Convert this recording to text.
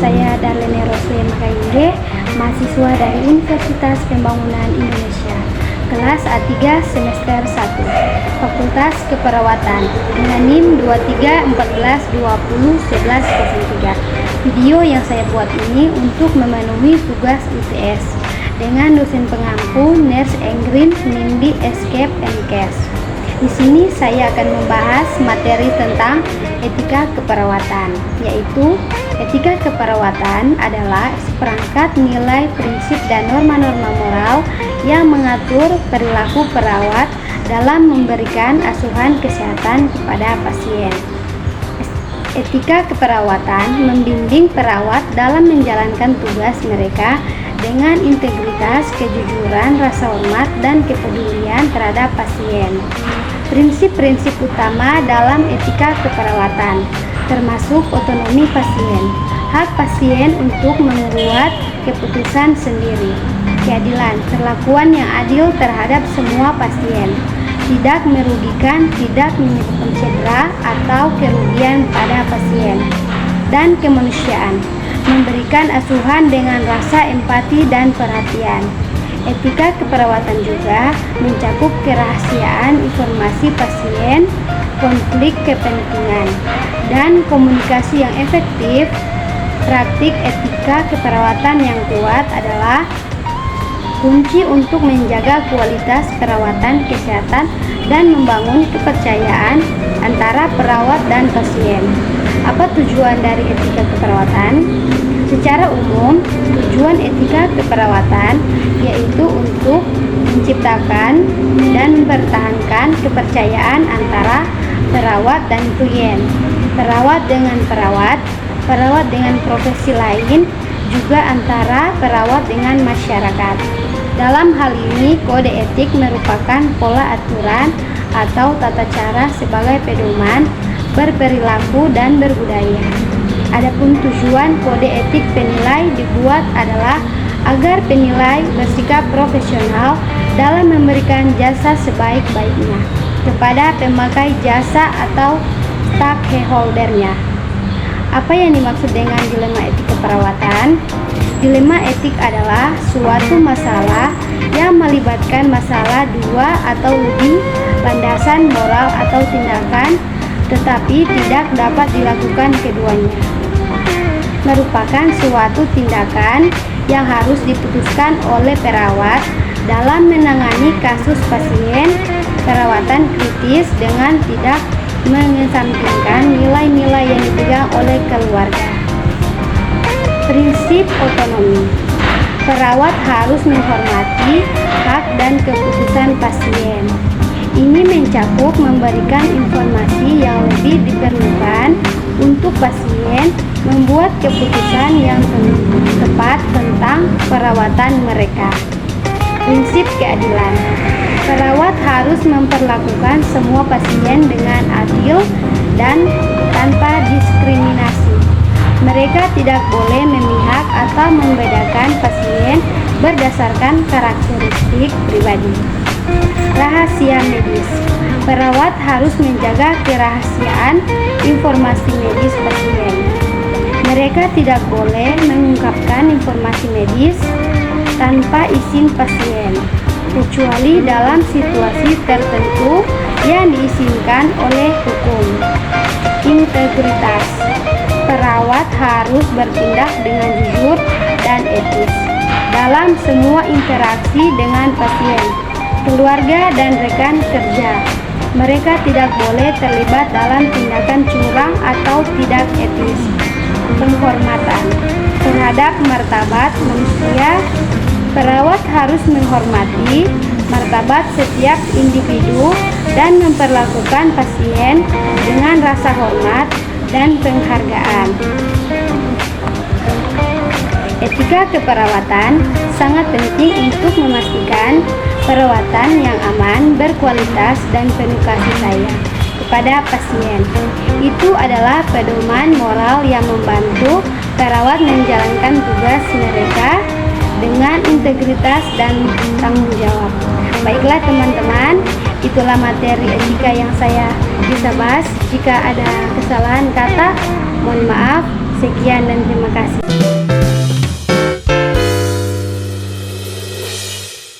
saya Darlene Roswe Makainde, mahasiswa dari Universitas Pembangunan Indonesia, kelas A3 semester 1, Fakultas Keperawatan, dengan NIM 2314201103. Video yang saya buat ini untuk memenuhi tugas UTS dengan dosen pengampu Nurse Engrin Nindi Escape MKes. Di sini saya akan membahas materi tentang etika keperawatan, yaitu etika keperawatan adalah seperangkat nilai, prinsip, dan norma-norma moral yang mengatur perilaku perawat dalam memberikan asuhan kesehatan kepada pasien. Etika keperawatan membimbing perawat dalam menjalankan tugas mereka dengan integritas, kejujuran, rasa hormat, dan kepedulian terhadap pasien. Prinsip-prinsip utama dalam etika keperawatan termasuk otonomi pasien, hak pasien untuk membuat keputusan sendiri, keadilan, perlakuan yang adil terhadap semua pasien, tidak merugikan, tidak menyebabkan cedera atau kerugian pada pasien, dan kemanusiaan, memberikan asuhan dengan rasa empati dan perhatian. Etika keperawatan juga mencakup kerahasiaan informasi pasien, konflik kepentingan, dan komunikasi yang efektif. Praktik etika keperawatan yang kuat adalah kunci untuk menjaga kualitas perawatan kesehatan dan membangun kepercayaan antara perawat dan pasien. Apa tujuan dari etika keperawatan? Secara umum, tujuan etika keperawatan yaitu untuk menciptakan dan mempertahankan kepercayaan antara perawat dan klien, perawat dengan perawat, perawat dengan profesi lain, juga antara perawat dengan masyarakat. Dalam hal ini, kode etik merupakan pola aturan atau tata cara sebagai pedoman berperilaku dan berbudaya. Adapun tujuan kode etik penilai dibuat adalah agar penilai bersikap profesional dalam memberikan jasa sebaik-baiknya kepada pemakai jasa atau stakeholdernya. Apa yang dimaksud dengan dilema etik keperawatan? Dilema etik adalah suatu masalah yang melibatkan masalah dua atau lebih landasan moral atau tindakan, tetapi tidak dapat dilakukan keduanya. Merupakan suatu tindakan yang harus diputuskan oleh perawat dalam menangani kasus pasien perawatan kritis dengan tidak mengesampingkan nilai-nilai yang dipegang oleh keluarga. Prinsip otonomi. Perawat harus menghormati hak dan keputusan pasien. Ini mencakup memberikan informasi yang lebih diperlukan untuk pasien membuat keputusan yang tepat tentang perawatan mereka. Prinsip keadilan. Perawat harus memperlakukan semua pasien dengan adil dan tanpa diskriminasi. Mereka tidak boleh memihak atau membedakan pasien berdasarkan karakteristik pribadi. Rahasia medis. Perawat harus menjaga kerahasiaan informasi medis pasien. Mereka tidak boleh mengungkapkan informasi medis tanpa izin pasien, kecuali dalam situasi tertentu yang diizinkan oleh hukum. Integritas. Perawat harus bertindak dengan jujur dan etis dalam semua interaksi dengan pasien, keluarga, dan rekan kerja. Mereka tidak boleh terlibat dalam tindakan curang atau tidak etis. Penghormatan terhadap martabat manusia. Perawat harus menghormati martabat setiap individu dan memperlakukan pasien dengan rasa hormat dan penghargaan. Etika keperawatan sangat penting untuk memastikan perawatan yang aman, berkualitas, dan penuh kasih sayang kepada pasien. Itu adalah pedoman moral yang membantu perawat menjalankan tugas mereka dengan integritas dan tanggung jawab. Baiklah teman-teman, itulah materi etika yang saya bisa bahas. Jika ada kesalahan kata, mohon maaf. Sekian dan terima kasih.